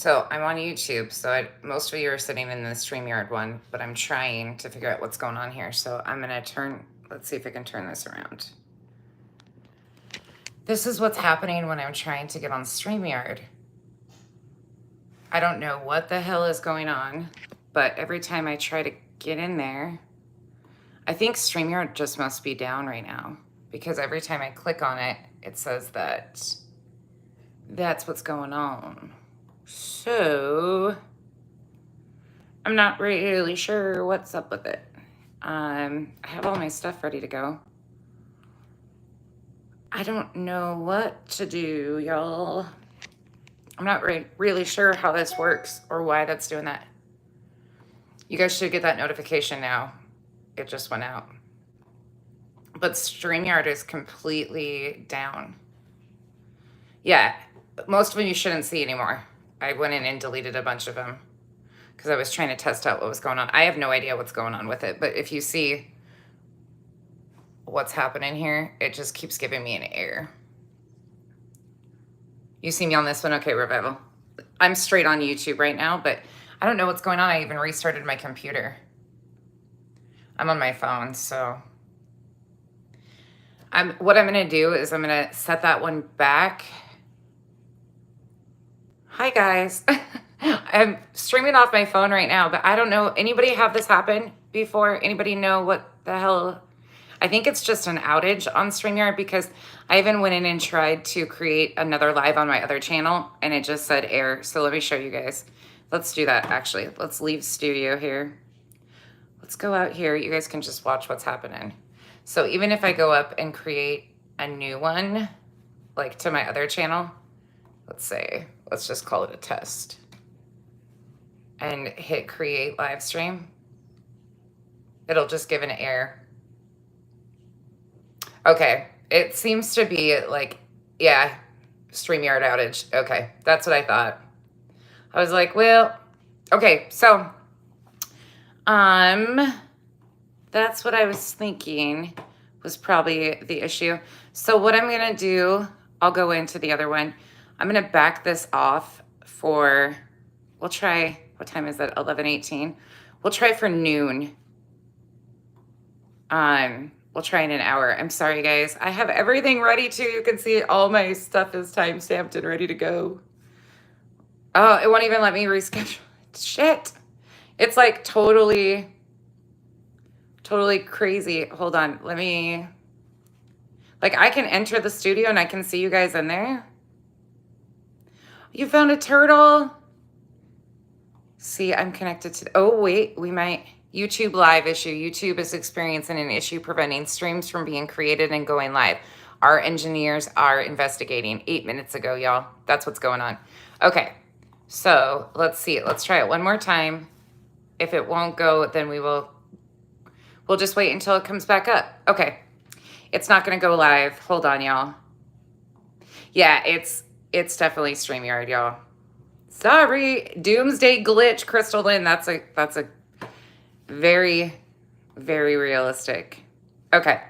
So I'm on YouTube, so most of you are sitting in the Streamyard one, but I'm trying to figure out what's going on here. So I'm gonna let's see if I can turn this around. This is what's happening when I'm trying to get on Streamyard. I don't know what the hell is going on, but every time I try to get in there, I think Streamyard just must be down right now because every time I click on it, it says that that's what's going on. So I'm not really sure what's up with it. I have all my stuff ready to go. I don't know what to do, y'all. I'm not really sure how this works or why that's doing that. You guys should get that notification now. It just went out. But Streamyard is completely down. Yeah, most of them you shouldn't see anymore. I went in and deleted a bunch of them because I was trying to test out what was going on. I have no idea what's going on with it, but if you see what's happening here, it just keeps giving me an error. You see me on this one? Okay, Revival. I'm straight on YouTube right now, but I don't know what's going on. I even restarted my computer. I'm on my phone, so what I'm gonna do is I'm gonna set that one back. Hi guys. I'm streaming off my phone right now, but I don't know. Anybody have this happen before? Anybody know what the hell? I think it's just an outage on Streamyard because I even went in and tried to create another live on my other channel and it just said error. So let me show you guys. Let's do that actually. Let's leave studio here. Let's go out here. You guys can just watch what's happening. So even if I go up and create a new one, like to my other channel, let's just call it a test and hit create live stream, it'll just give an error. Okay, it seems to be like, yeah, Streamyard outage. Okay, that's what I thought. I was like, well, okay, so that's what I was thinking was probably the issue. So what I'm gonna do, I'll go into the other one. I'm gonna back this off for, we'll try, what time is that? 11:18. We'll try for noon. We'll try in an hour. I'm sorry, guys. I have everything ready too. You can see all my stuff is time-stamped and ready to go. Oh, it won't even let me reschedule. Shit. It's like totally crazy. Hold on. Let me, like, I can enter the studio and I can see you guys in there. You found a turtle? See, I'm connected to, oh, wait, we might. YouTube live issue. YouTube is experiencing an issue preventing streams from being created and going live. Our engineers are investigating 8 minutes ago, y'all. That's what's going on. Okay, so let's see it. Let's try it one more time. If it won't go, then we'll just wait until it comes back up. Okay, it's not gonna go live. Hold on, y'all. Yeah, it's definitely Streamyard, y'all. Sorry, doomsday glitch, Crystal Lynn. That's a very, very realistic. Okay.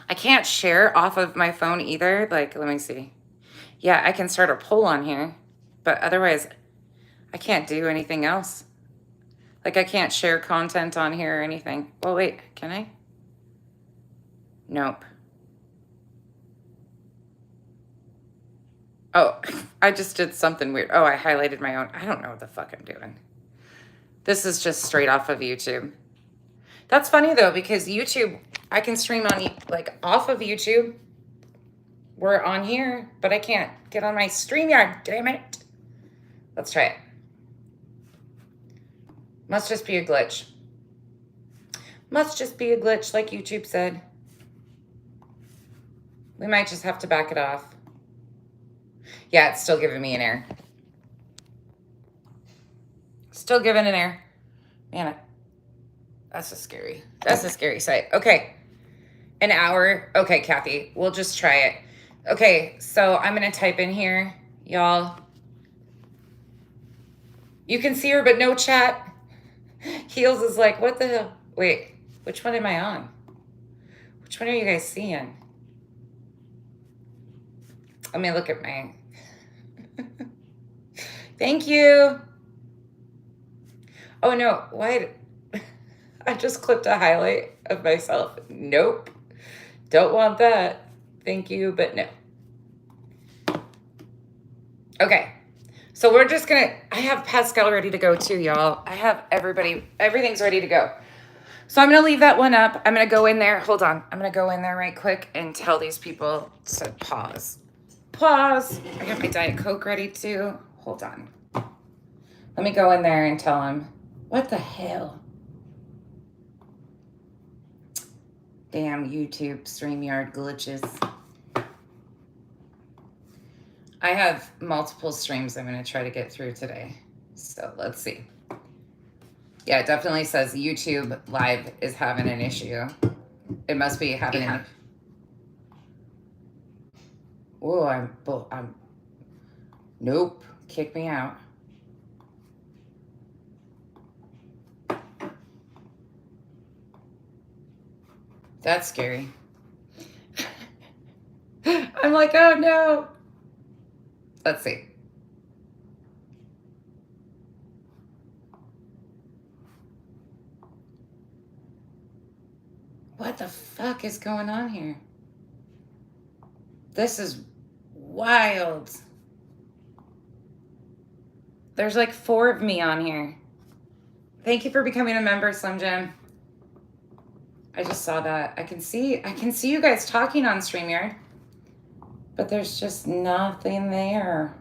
I can't share off of my phone either. Like, let me see. Yeah, I can start a poll on here, but otherwise I can't do anything else. Like, I can't share content on here or anything. Well, wait, can I? Nope. Oh, I just did something weird. Oh, I highlighted my own. I don't know what the fuck I'm doing. This is just straight off of YouTube. That's funny though, because YouTube, I can stream on, like, off of YouTube. We're on here, but I can't get on my Streamyard, damn it. Let's try it. Must just be a glitch. Must just be a glitch, like YouTube said. We might just have to back it off. Yeah, it's still giving me an error. Still giving an error. Man, that's a scary sight. Okay, an hour. Okay, Kathy, we'll just try it. Okay, so I'm gonna type in here, y'all. You can see her, but no chat. Heels is like, what the hell? Wait, which one am I on? Which one are you guys seeing? Let me look at my... Thank you. Oh no, why? I just clipped a highlight of myself. Nope. Don't want that. Thank you, but no. Okay. So we're just gonna, I have Pascal ready to go too, y'all. I have everything's ready to go. So I'm gonna leave that one up. I'm gonna go in there. Hold on. I'm gonna go in there right quick and tell these people to pause. Pause. I got my Diet Coke ready too. Hold on. Let me go in there and tell them, what the hell? Damn YouTube Streamyard glitches. I have multiple streams I'm going to try to get through today. So let's see. Yeah, it definitely says YouTube Live is having an issue. It must be having an... Oh, I'm... Nope. Kick me out. That's scary. I'm like, oh no. Let's see. What the fuck is going on here? This is wild. There's like 4 of me on here. Thank you for becoming a member, Slim Jim. I just saw that. I can see you guys talking on StreamYard, but there's just nothing there.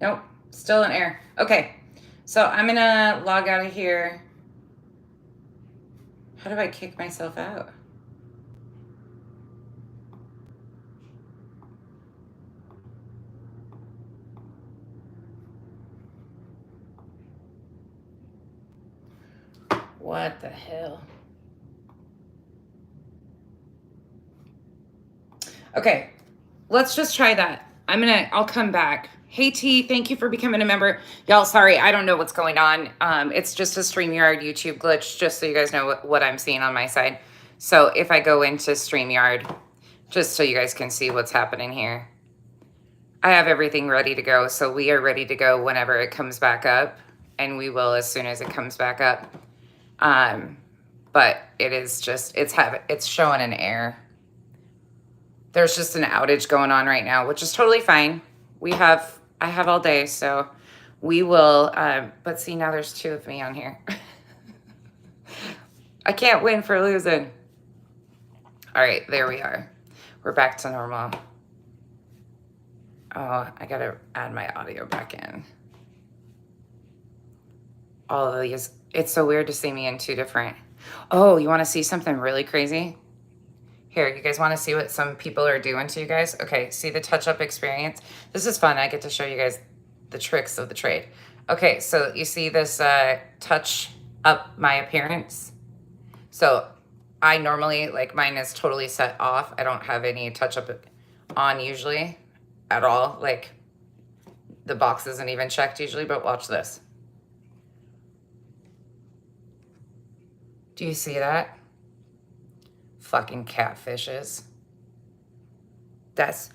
Nope, still an error. Okay, so I'm gonna log out of here. How do I kick myself out? What the hell? Okay, let's just try that. I'll come back. Hey T, thank you for becoming a member. Y'all, sorry, I don't know what's going on. It's just a StreamYard YouTube glitch, just so you guys know what I'm seeing on my side. So if I go into StreamYard, just so you guys can see what's happening here. I have everything ready to go, so we are ready to go whenever it comes back up, and we will as soon as it comes back up. But it is just, it's showing an error. There's just an outage going on right now, which is totally fine. I have all day, so we will, but see, now there's 2 of me on here. I can't win for losing. All right, there we are. We're back to normal. Oh, I gotta add my audio back in. All of these, it's so weird to see me in 2 different. Oh, you wanna see something really crazy? Here, you guys want to see what some people are doing to you guys? Okay, see the touch-up experience? This is fun. I get to show you guys the tricks of the trade. Okay, so you see this touch up my appearance? So I normally, like, mine is totally set off. I don't have any touch-up on usually at all. Like, the box isn't even checked usually, but watch this. Do you see that? Fucking catfishes. That's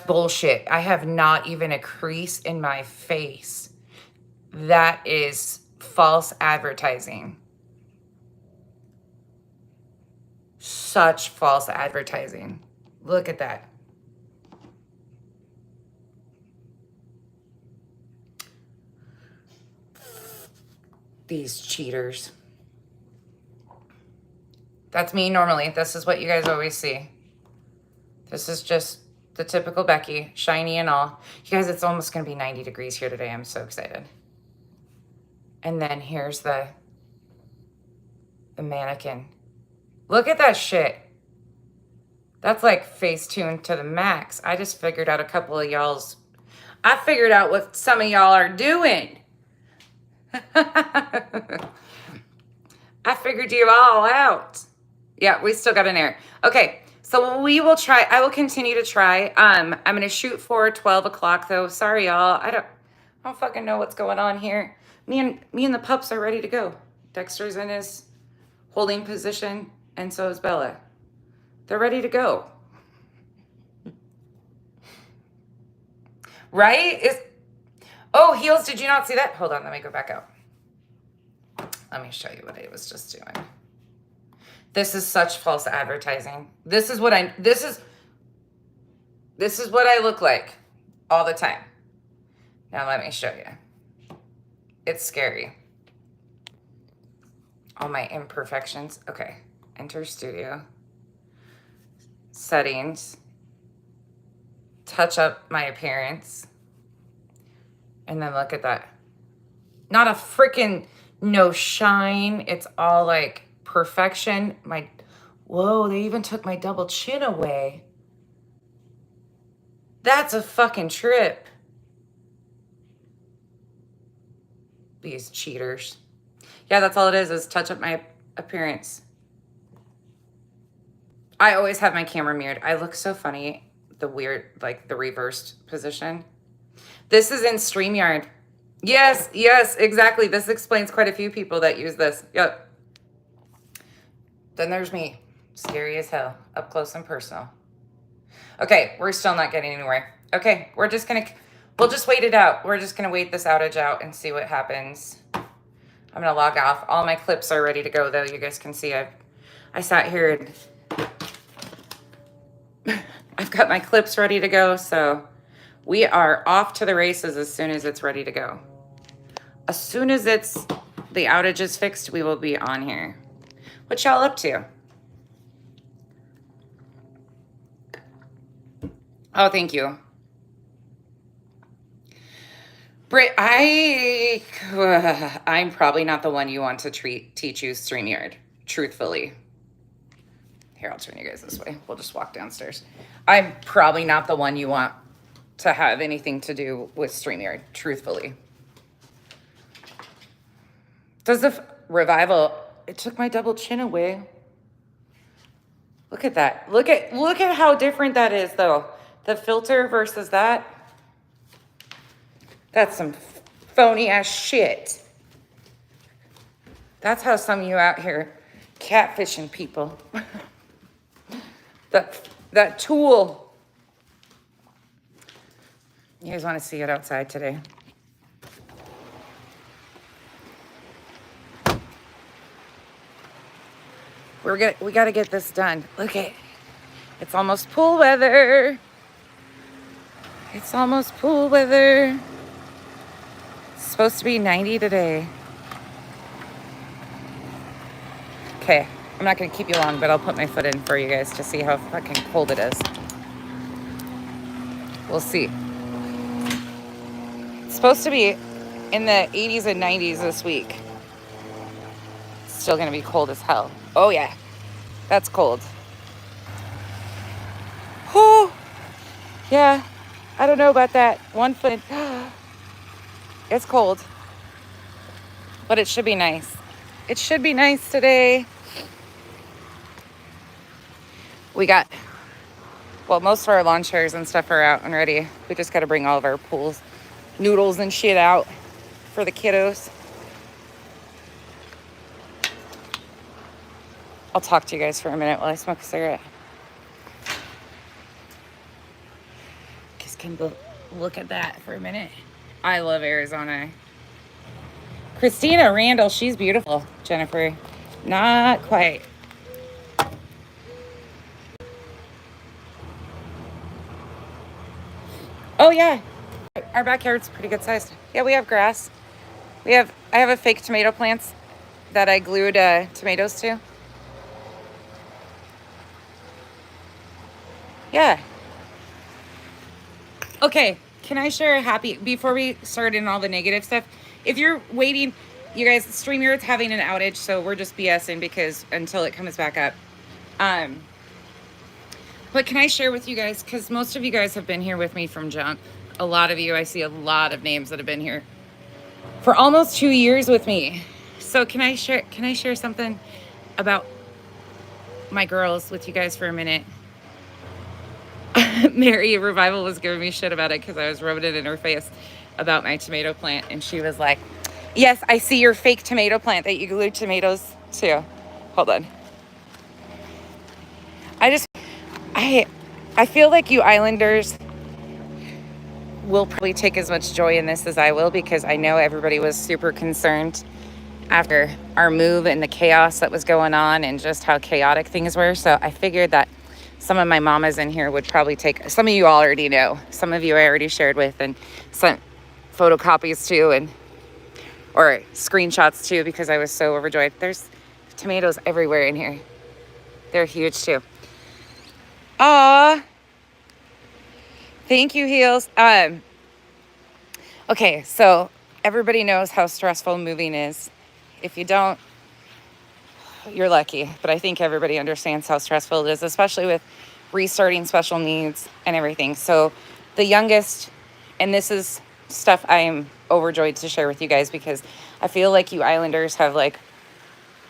bullshit. I have not even a crease in my face. That is false advertising. Such false advertising. Look at that. These cheaters. That's me normally. This is what you guys always see. This is just the typical Becky, shiny and all. You guys, it's almost going to be 90 degrees here today. I'm so excited. And then here's the mannequin. Look at that shit. That's like face tuned to the max. I just figured out a couple of y'all's. I figured out what some of y'all are doing. I figured you all out. Yeah, we still got an error. Okay, so we will try. I will continue to try. I'm going to shoot for 12 o'clock, though. Sorry, y'all. I don't fucking know what's going on here. Me and the pups are ready to go. Dexter's in his holding position, and so is Bella. They're ready to go. Right? Oh, heels, did you not see that? Hold on, let me go back out. Let me show you what I was just doing. This is such false advertising. This is what I look like all the time. Now let me show you. It's scary. All my imperfections. Okay, enter studio. Settings. Touch up my appearance. And then look at that. Not a freaking no shine. It's all like perfection. Whoa, they even took my double chin away. That's a fucking trip. These cheaters. Yeah, that's all it is touch up my appearance. I always have my camera mirrored. I look so funny. The weird, like the reversed position. This is in Streamyard. Yes, exactly. This explains quite a few people that use this. Yep. Then there's me. Scary as hell. Up close and personal. Okay, we're still not getting anywhere. Okay, we'll just wait it out. We're just gonna wait this outage out and see what happens. I'm gonna log off. All my clips are ready to go though. You guys can see I sat here and I've got my clips ready to go. So we are off to the races as soon as it's ready to go. As soon as the outage is fixed, we will be on here. What y'all up to? Oh, thank you. Britt, I'm probably not the one you want to teach you Streamyard, truthfully. Here, I'll turn you guys this way. We'll just walk downstairs. I'm probably not the one you want to have anything to do with Streamyard, truthfully. Does the revival, it took my double chin away. Look at that. Look at how different that is though. The filter versus that. That's some phony ass shit. That's how some of you out here catfishing people. that tool. You guys want to see it outside today? We got to get this done. Look at, it's almost pool weather. It's almost pool weather. It's supposed to be 90 today. Okay, I'm not going to keep you long, but I'll put my foot in for you guys to see how fucking cold it is. We'll see. It's supposed to be in the 80s and 90s this week. It's still going to be cold as hell. Oh, yeah. That's cold. Oh, yeah. I don't know about that. 1 foot. It's cold. But it should be nice. It should be nice today. We got, well, most of our lawn chairs and stuff are out and ready. We just got to bring all of our pools, noodles and shit out for the kiddos. I'll talk to you guys for a minute while I smoke a cigarette. Just can look at that for a minute. I love Arizona. Christina Randall, she's beautiful. Jennifer, not quite. Oh yeah, our backyard's pretty good sized. Yeah, we have grass. I have a fake tomato plants that I glued tomatoes to. Yeah. Okay, can I share a happy, before we start in all the negative stuff, if you're waiting, you guys, Streamyard's having an outage, so we're just BSing because until it comes back up. But can I share with you guys, because most of you guys have been here with me from jump. A lot of you, I see a lot of names that have been here for almost 2 years with me. So can I share something about my girls with you guys for a minute? Mary Revival was giving me shit about it because I was rubbing it in her face about my tomato plant, and she was like, yes, I see your fake tomato plant that you glued tomatoes to. Hold on. I feel like you Islanders, will probably take as much joy in this as I will, because I know everybody was super concerned after our move and the chaos that was going on and just how chaotic things were. So I figured that some of my mamas in here would probably take, some of you already know, some of you I already shared with and sent photocopies to, and or screenshots too, because I was so overjoyed. There's tomatoes everywhere in here. They're huge too. Aw, thank you, Heels. Okay, so everybody knows how stressful moving is. If you don't, you're lucky, but I think everybody understands how stressful it is, especially with restarting special needs and everything. So the youngest, and this is stuff I am overjoyed to share with you guys, because I feel like you Islanders have like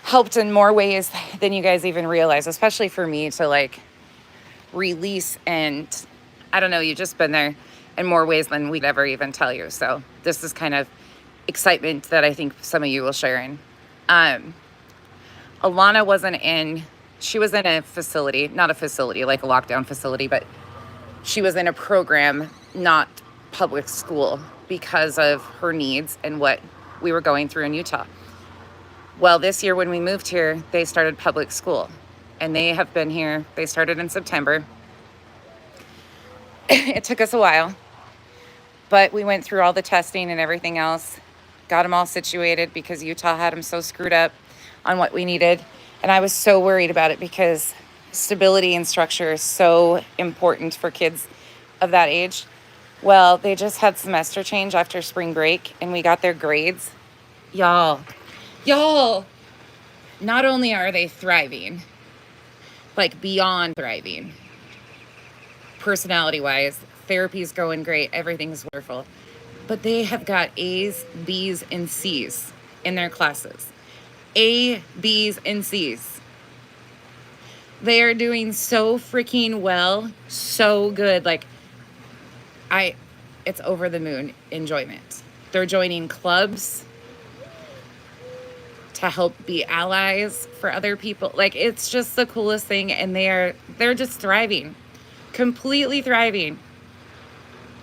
helped in more ways than you guys even realize, especially for me to like release, and I don't know, you've just been there in more ways than we'd ever even tell you. So this is kind of excitement that I think some of you will share in. Alana wasn't in, she was in a facility, not a facility, like a lockdown facility, but she was in a program, not public school, because of her needs and what we were going through in Utah. Well, this year when we moved here, they started public school, and they have been here. They started in September. It took us a while, but we went through all the testing and everything else, got them all situated, because Utah had them so screwed up on what we needed. And I was so worried about it, because stability and structure is so important for kids of that age. Well, they just had semester change after spring break, and we got their grades. Y'all, not only are they thriving, like beyond thriving, personality-wise, therapy's going great, everything's wonderful, but they have got A's, B's, and C's in their classes. A, B's, and C's. They are doing so freaking well, so good. Like, it's over the moon enjoyment. They're joining clubs to help be allies for other people. Like, it's just the coolest thing, and they're just thriving, completely thriving.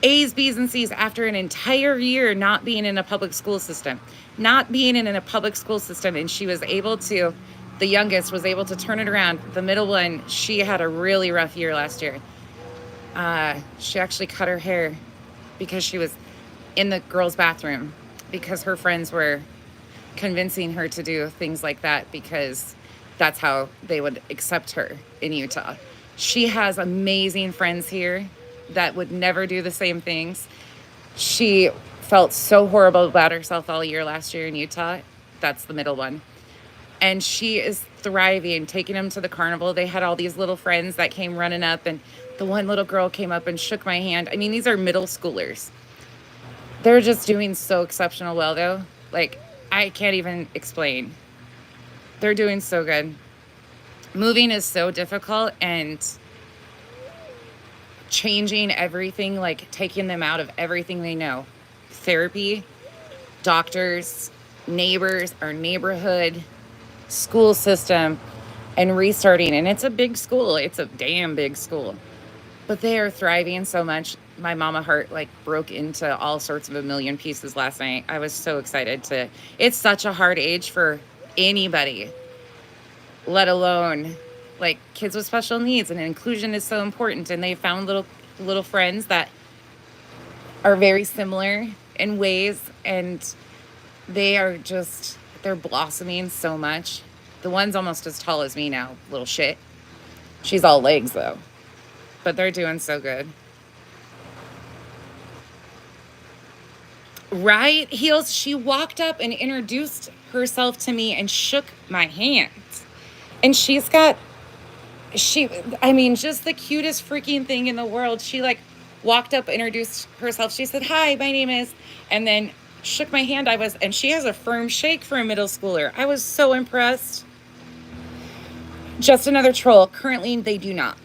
A's, B's, and C's after an entire year not being in a public school system. And she was able to, the youngest was able to turn it around. The middle one, she had a really rough year last year. She actually cut her hair because she was in the girls' bathroom, because her friends were convincing her to do things like that, because that's how they would accept her in Utah. She has amazing friends here that would never do the same things. She felt so horrible about herself all year last year in Utah. That's the middle one. And she is thriving, taking them to the carnival. They had all these little friends that came running up, and the one little girl came up and shook my hand. I mean, these are middle schoolers. They're just doing so exceptional well, though. Like, I can't even explain. They're doing so good. Moving is so difficult, and changing everything, like taking them out of everything they know. Therapy, doctors, neighbors, our neighborhood, school system, and restarting. And it's a big school. It's a damn big school. But they are thriving so much. My mama heart like broke into all sorts of a million pieces last night. I was so excited to, it's such a hard age for anybody, let alone like kids with special needs, and inclusion is so important. And they found little friends that are very similar in ways, and they're blossoming so much. The one's almost as tall as me now, little shit. She's all legs though, but they're doing so good. Right, Heels? She walked up and introduced herself to me and shook my hand. And she's got, just the cutest freaking thing in the world. She like walked up, introduced herself. She said, "Hi, my name is," and then shook my hand. And she has a firm shake for a middle schooler. I was so impressed. Just another troll. Currently, they do not.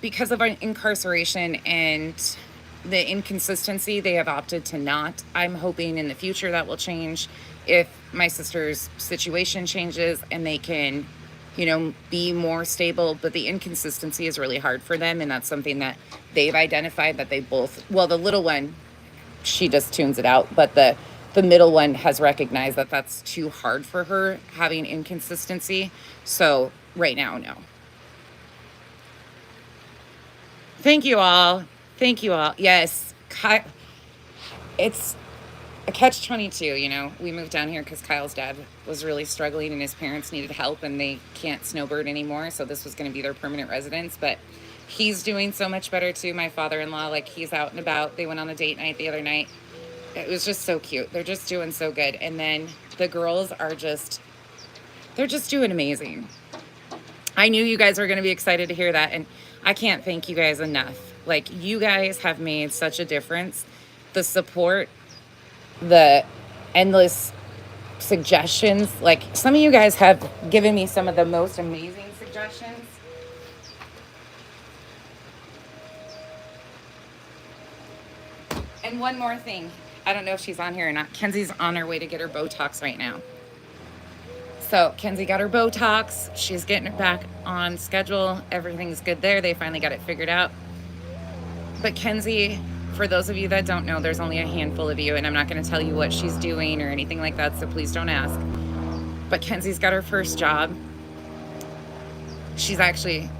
Because of incarceration and the inconsistency, they have opted to not. I'm hoping in the future that will change if my sister's situation changes and they can you know, be more stable, but the inconsistency is really hard for them. And that's something that they've identified that they both, well, the little one, she just tunes it out, but the middle one has recognized that that's too hard for her, having inconsistency. So right now, no. Thank you all. Thank you all. Yes. It's a catch-22, you know. We moved down here because Kyle's dad was really struggling and his parents needed help and they can't snowbird anymore. So this was going to be their permanent residence. But he's doing so much better too. My father-in-law, like, he's out and about. They went on a date night the other night. It was just so cute. They're just doing so good. And then the girls are just, they're just doing amazing. I knew you guys were going to be excited to hear that. And I can't thank you guys enough. Like, you guys have made such a difference. The support, the endless suggestions. Like, some of you guys have given me some of the most amazing suggestions. And one more thing. I don't know if she's on here or not. Kenzie's on her way to get her Botox right now. So Kenzie got her Botox. She's getting it back on schedule. Everything's good there. They finally got it figured out. But Kenzie, for those of you that don't know, there's only a handful of you, and I'm not going to tell you what she's doing or anything like that, so please don't ask. But Kenzie's got her first job. She's actually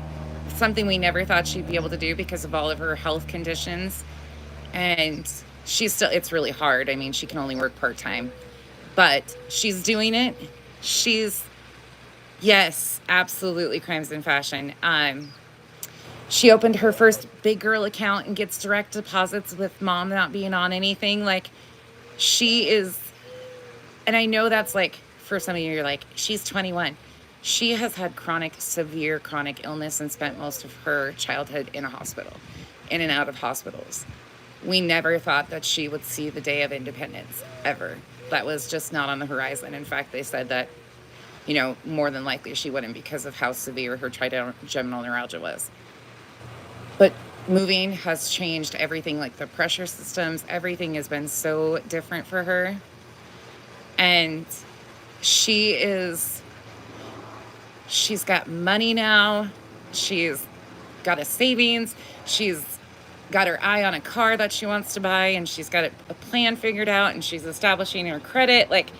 something we never thought she'd be able to do because of all of her health conditions. And she's still, it's really hard. I mean, she can only work part-time, but she's doing it. She's, yes, absolutely crimes in fashion. She opened her first big girl account and gets direct deposits with mom not being on anything. Like, she is, and I know that's like, for some of you, you're like, she's 21. She has had severe chronic illness and spent most of her childhood in a hospital, in and out of hospitals. We never thought that she would see the day of independence, ever. That was just not on the horizon. In fact, they said that, you know, more than likely she wouldn't because of how severe her trigeminal neuralgia was. But moving has changed everything, like the pressure systems, everything has been so different for her. And she's got money now. She's got a savings. She's got her eye on a car that she wants to buy, and she's got a plan figured out, and she's establishing her credit. Like,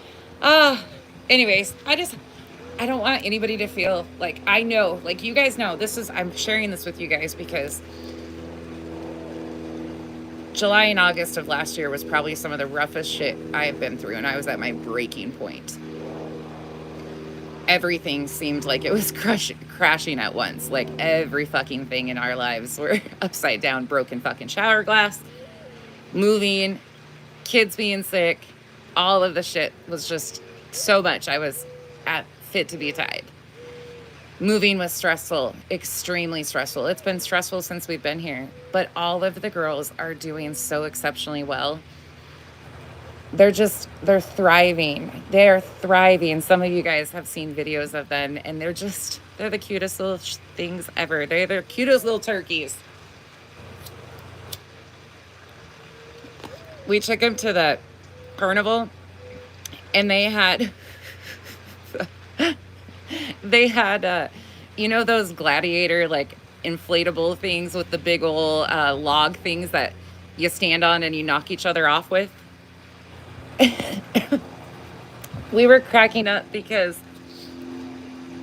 anyways, I don't want anybody to feel like, I know, like, you guys know, I'm sharing this with you guys because July and August of last year was probably some of the roughest shit I've been through, and I was at my breaking point. Everything seemed like it was crashing at once. Like, every fucking thing in our lives were upside down, broken fucking shower glass, moving, kids being sick, all of the shit was just so much. I was fit to be tied. Moving was stressful, extremely stressful. It's been stressful since we've been here, but all of the girls are doing so exceptionally well. They're thriving. They're thriving. Some of you guys have seen videos of them, and they're the cutest little things ever. They're the cutest little turkeys. We took them to the carnival, and they had you know, those gladiator, like, inflatable things with the big old log things that you stand on and you knock each other off with? We were cracking up because,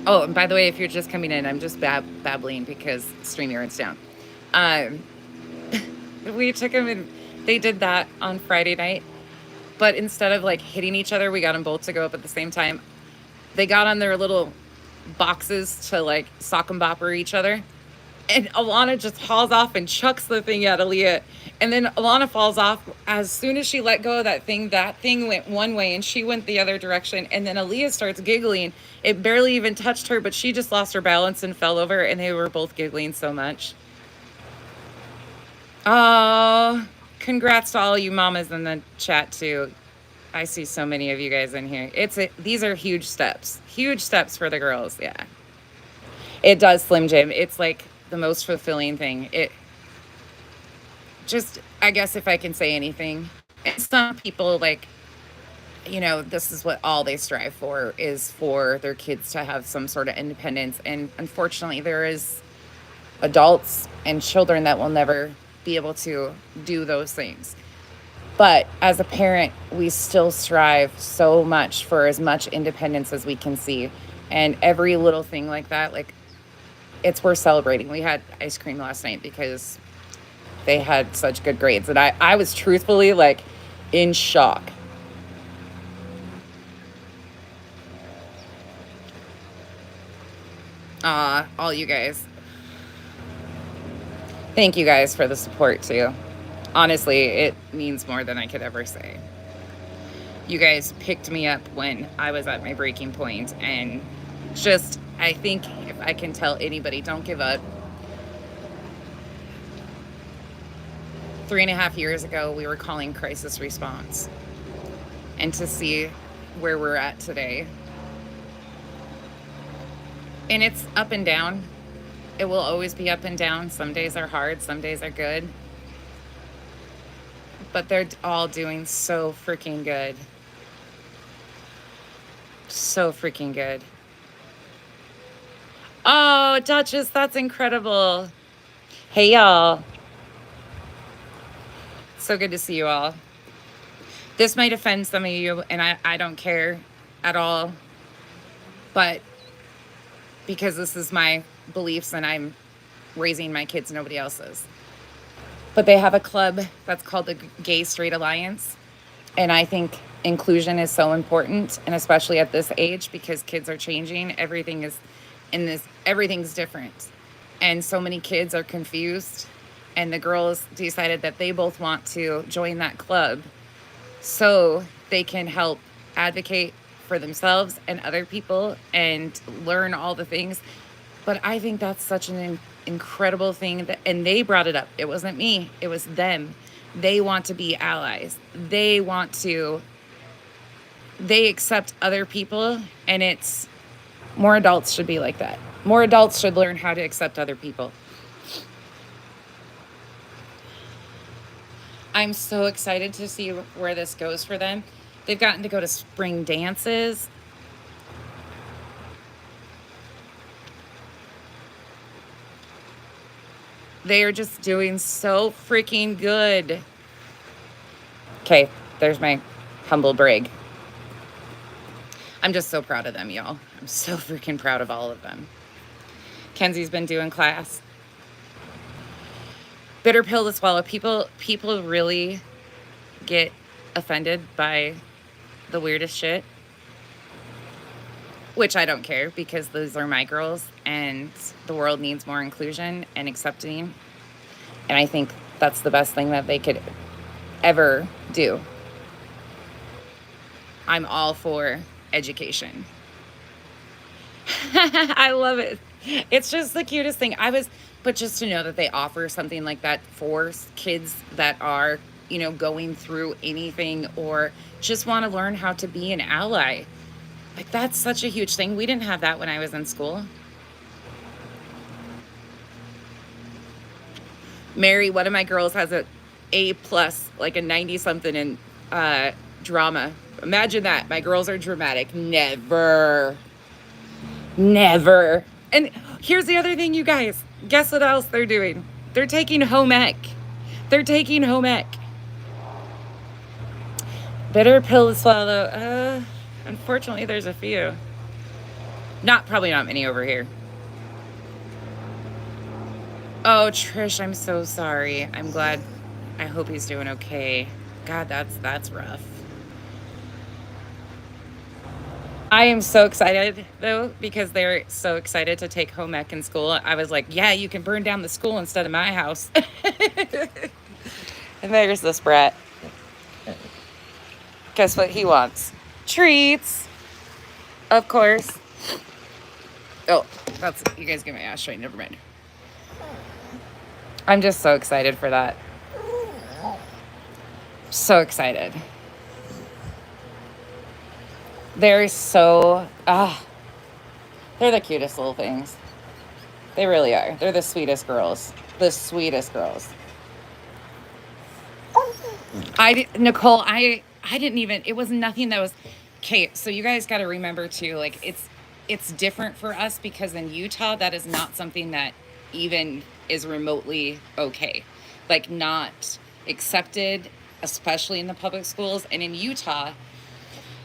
oh, and by the way, if you're just coming in, I'm just babbling because Streamyard's down. We took them and they did that on Friday night, but instead of like hitting each other, we got them both to go up at the same time. They got on their little boxes to like sock and bopper each other. And Alana just hauls off and chucks the thing at Aaliyah. And then Alana falls off. As soon as she let go of that thing went one way and she went the other direction. And then Aaliyah starts giggling. It barely even touched her, but she just lost her balance and fell over. And they were both giggling so much. Oh, congrats to all you mamas in the chat too. I see so many of you guys in here. These are huge steps for the girls. Yeah, it does, Slim Jim. It's like the most fulfilling thing. It just, I guess if I can say anything, and some people like you know, this is what all they strive for, is for their kids to have some sort of independence. And unfortunately, there is adults and children that will never be able to do those things. But as a parent, we still strive so much for as much independence as we can see. And every little thing like that, like, it's worth celebrating. We had ice cream last night because they had such good grades. And I was truthfully like in shock. All you guys. Thank you guys for the support too. Honestly, it means more than I could ever say. You guys picked me up when I was at my breaking point, and just, I think if I can tell anybody, don't give up. 3.5 years ago, we were calling crisis response. And to see where we're at today. And it's up and down. It will always be up and down. Some days are hard, some days are good. But they're all doing so freaking good. So freaking good. Oh, Duchess, that's incredible. Hey, y'all. So good to see you all. This might offend some of you, and I don't care at all. But because this is my beliefs and I'm raising my kids, nobody else's. But they have a club that's called the Gay Straight Alliance. And I think inclusion is so important, and especially at this age, because kids are changing. Everything's different. And so many kids are confused. And the girls decided that they both want to join that club so they can help advocate for themselves and other people and learn all the things. But I think that's such an incredible thing. And they brought it up. It wasn't me. It was them. They want to be allies. They accept other people, and it's more adults should be like that. More adults should learn how to accept other people. I'm so excited to see where this goes for them. They've gotten to go to spring dances. They are just doing so freaking good. Okay, there's my humble brag. I'm just so proud of them, y'all. I'm so freaking proud of all of them. Kenzie's been doing class. Bitter pill to swallow. People really get offended by the weirdest shit, which I don't care, because those are my girls, and the world needs more inclusion and accepting. And I think that's the best thing that they could ever do. I'm all for education. I love it. It's just the cutest thing. But just to know that they offer something like that for kids that are, going through anything or just want to learn how to be an ally. Like, that's such a huge thing. We didn't have that when I was in school. Mary, one of my girls, has a A+, like a 90-something in drama. Imagine that. My girls are dramatic. Never. And here's the other thing, you guys. Guess what else they're doing? They're taking home ec. Bitter pill to swallow. Unfortunately, there's a few. Probably not many over here. Oh, Trish, I'm so sorry. I'm glad. I hope he's doing okay. God, that's rough. I am so excited, though, because they're so excited to take home ec in school. I was like, yeah, you can burn down the school instead of my house. And there's this brat. Guess what he wants? Treats. Of course. Oh, you guys get my ass straight. Never mind. I'm just so excited for that. So excited. They're so, they're the cutest little things. They really are. They're the sweetest girls. Nicole, I I didn't even, it was nothing that was, okay, so you guys got to remember too, like it's different for us because in Utah, that is not something that even is remotely okay. Like not accepted, especially in the public schools. And in Utah,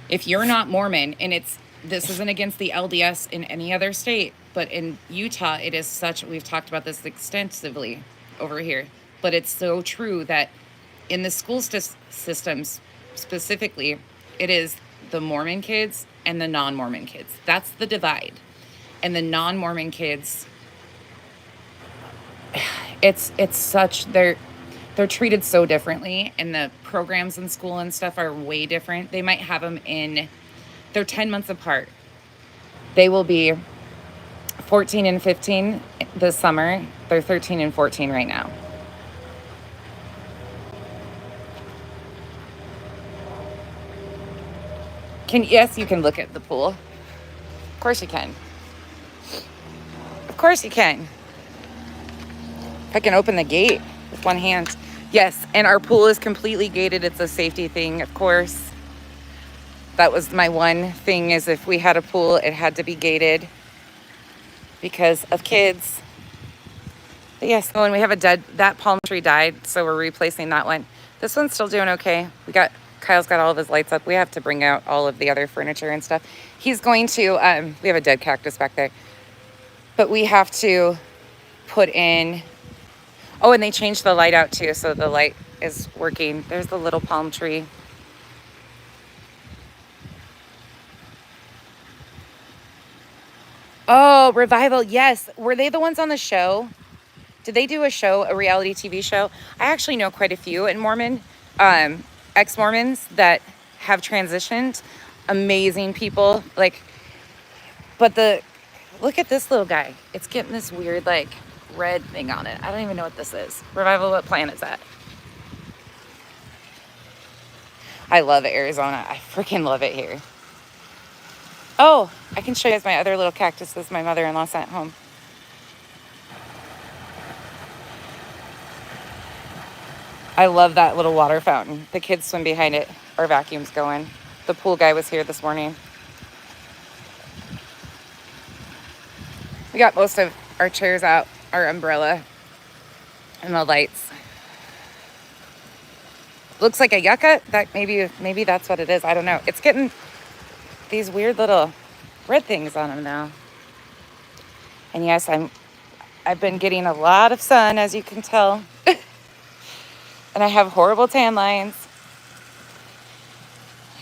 if you're not Mormon, and this isn't against the LDS in any other state, but in Utah, it is such, we've talked about this extensively over here, but it's so true that in the school systems specifically, it is the Mormon kids and the non-Mormon kids. That's the divide. And the non-Mormon kids, it's such, they're treated so differently, and the programs in school and stuff are way different. They might have them they're 10 months apart. They will be 14 and 15 this summer. They're 13 and 14 right now. Yes, you can look at the pool. Of course you can. Of course you can. If I can open the gate with one hand. Yes, and our pool is completely gated. It's a safety thing, of course. That was my one thing, is if we had a pool, it had to be gated because of kids. But yes, oh, and we have that palm tree died, so we're replacing that one. This one's still doing okay. Kyle's got all of his lights up. We have to bring out all of the other furniture and stuff. He's going to, we have a dead cactus back there, but we have to put in, oh, and they changed the light out too, so the light is working. There's the little palm tree. Oh, Revival, yes. Were they the ones on the show? Did they do a reality TV show? I actually know quite a few in Mormon, ex-Mormons that have transitioned. Amazing people. But look at this little guy. It's getting this weird, red thing on it. I don't even know what this is. Revival, what planet is that? I love Arizona. I freaking love it here. Oh, I can show you guys my other little cactuses my mother-in-law sent home. I love that little water fountain. The kids swim behind it. Our vacuum's going. The pool guy was here this morning. We got most of our chairs out, our umbrella, and the lights. Looks like a yucca. That maybe that's what it is. I don't know. It's getting these weird little red things on them now. And yes, I've been getting a lot of sun, as you can tell. And I have horrible tan lines.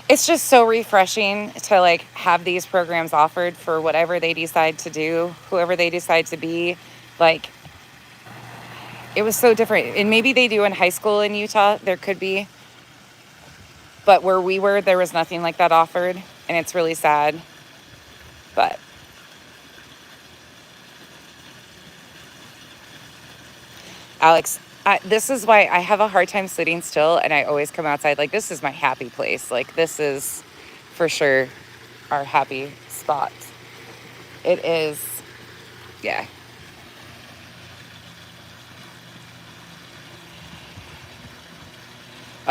It's just so refreshing to have these programs offered for whatever they decide to do, whoever they decide to be. It was so different. And maybe they do in high school in Utah. There could be. But where we were, there was nothing like that offered. And it's really sad. But Alex, this is why I have a hard time sitting still, and I always come outside. This is my happy place. This is for sure our happy spot. It is, yeah.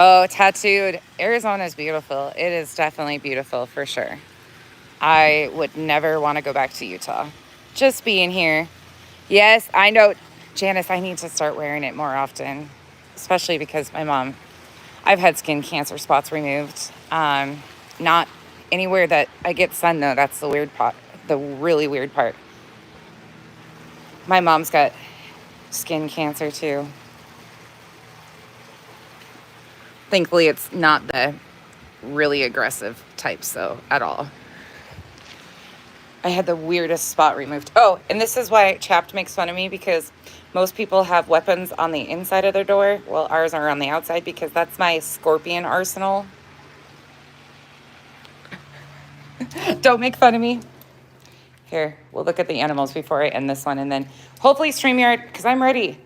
Oh, tattooed. Arizona is beautiful. It is definitely beautiful for sure. I would never want to go back to Utah. Just being here. Yes, I know. Janice, I need to start wearing it more often, especially because I've had skin cancer spots removed. Not anywhere that I get sun, though. That's the weird part, the really weird part. My mom's got skin cancer, too. Thankfully, it's not the really aggressive types, though, at all. I had the weirdest spot removed. Oh, and this is why Chapped makes fun of me, because most people have weapons on the inside of their door. Well, ours are on the outside because that's my scorpion arsenal. Don't make fun of me. Here, we'll look at the animals before I end this one, and then hopefully Streamyard, because I'm ready.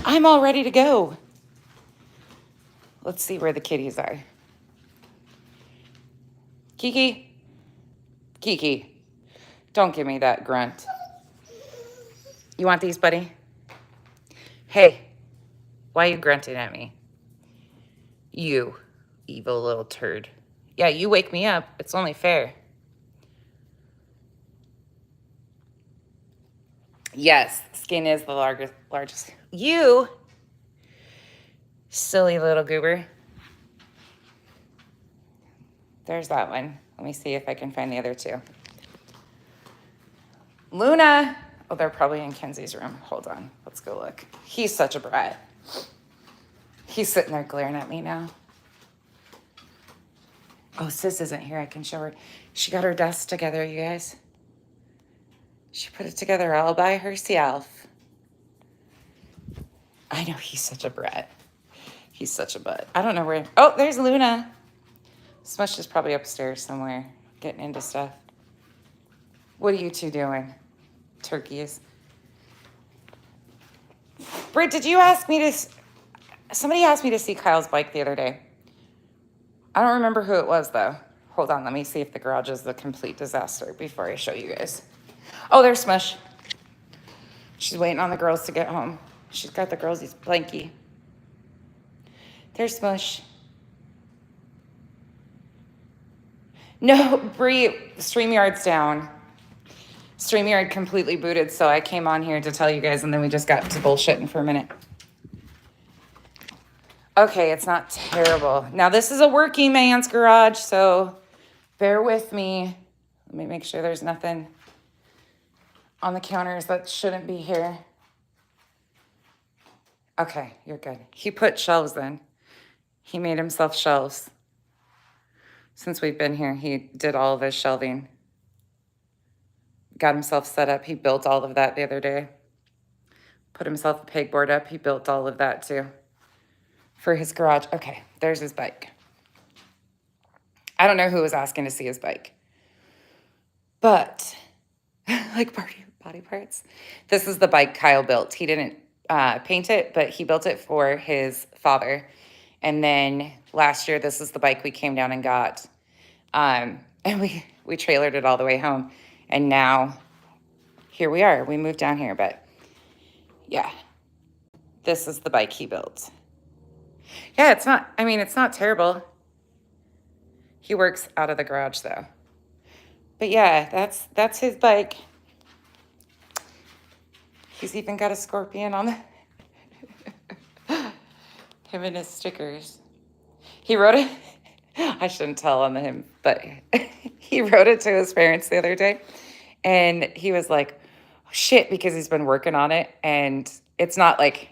I'm all ready to go. Let's see where the kitties are. Kiki. Kiki. Don't give me that grunt. You want these, buddy? Hey, why are you grunting at me? You Evil little turd. Yeah, you wake me up. It's only fair. Yes, skin is the largest. You silly little goober. There's that one. Let me see if I can find the other two. Luna. Oh, they're probably in Kenzie's room. Hold on. Let's go look. He's such a brat. He's sitting there glaring at me now. Oh, Sis isn't here. I can show her. She got her desk together, you guys. She put it together all by herself. I know he's such a brat. He's such a butt. I don't know where. Oh, there's Luna. Smush is probably upstairs somewhere getting into stuff. What are you two doing? Turkeys. Britt, did you ask me to... Somebody asked me to see Kyle's bike the other day. I don't remember who it was, though. Hold on, let me see if the garage is the complete disaster before I show you guys. Oh, there's Smush. She's waiting on the girls to get home. She's got the girls' blankie. There's Smush. No, Bree, Streamyard's down. Streamyard completely booted, so I came on here to tell you guys, and then we just got to bullshitting for a minute. Okay, it's not terrible. Now, this is a working man's garage, so bear with me. Let me make sure there's nothing on the counters that shouldn't be here. Okay, you're good. He put shelves in. He made himself shelves. Since we've been here, he did all of his shelving. Got himself set up. He built all of that the other day. Put himself a pegboard up. He built all of that too. For his garage. Okay, there's his bike. I don't know who was asking to see his bike. But, like body parts. This is the bike Kyle built. He didn't paint it, but he built it for his father. And then last year, this is the bike we came down and got. And we trailered it all the way home. And now, here we are. We moved down here, but yeah. This is the bike he built. Yeah, it's not terrible. He works out of the garage, though. But yeah, that's his bike. He's even got a scorpion on the... him and his stickers. He wrote it... I shouldn't tell on him, but he wrote it to his parents the other day. And he was like, oh, shit, because he's been working on it. And it's not like...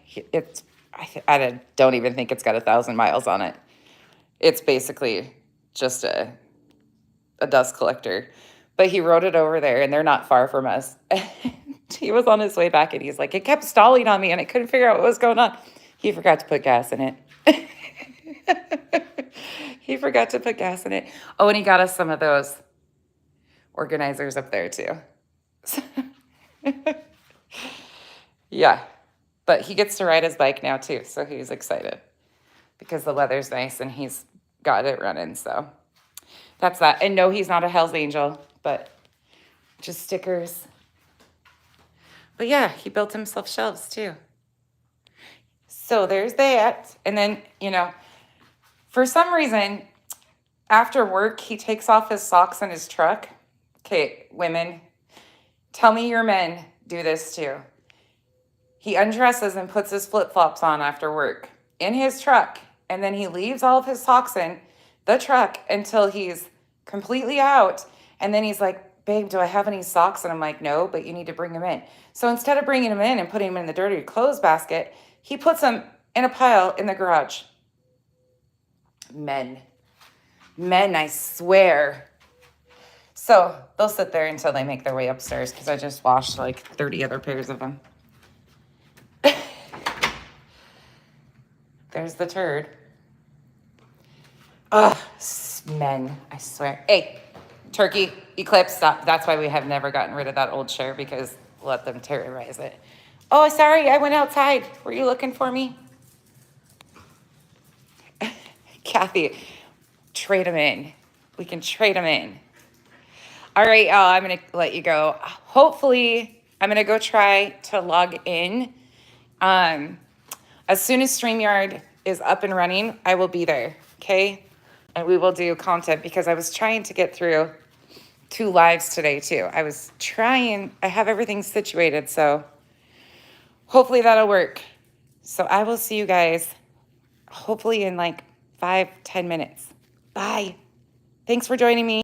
I don't even think it's got 1,000 miles on it. It's basically just a dust collector. But he wrote it over there, and they're not far from us. He was on his way back, and he's like, it kept stalling on me, and I couldn't figure out what was going on. He forgot to put gas in it. He forgot to put gas in it. Oh, and he got us some of those organizers up there, too. Yeah. But he gets to ride his bike now, too, so he's excited. Because the weather's nice, and he's got it running, so... That's that. And no, he's not a Hell's Angel, but just stickers. But yeah, he built himself shelves too. So there's that. And then, for some reason, after work, he takes off his socks in his truck. Okay, women, tell me your men do this too. He undresses and puts his flip-flops on after work in his truck. And then he leaves all of his socks in the truck until he's completely out. And then he's like, babe, do I have any socks? And I'm like, no, but you need to bring them in. So instead of bringing them in and putting them in the dirty clothes basket, he puts them in a pile in the garage. Men, I swear. So they'll sit there until they make their way upstairs because I just washed like 30 other pairs of them. There's the turd. Ugh, men, I swear. Hey, Turkey, Eclipse, stop. That's why we have never gotten rid of that old chair, because let them terrorize it. Oh, sorry, I went outside. Were you looking for me? Kathy, trade them in. We can trade them in. All right, y'all, I'm going to let you go. Hopefully, I'm going to go try to log in. As soon as StreamYard is up and running, I will be there, okay? And we will do content because I was trying to get through 2 lives today too. I have everything situated, so hopefully that'll work. So I will see you guys hopefully in like 5-10 minutes. Bye. Thanks for joining me.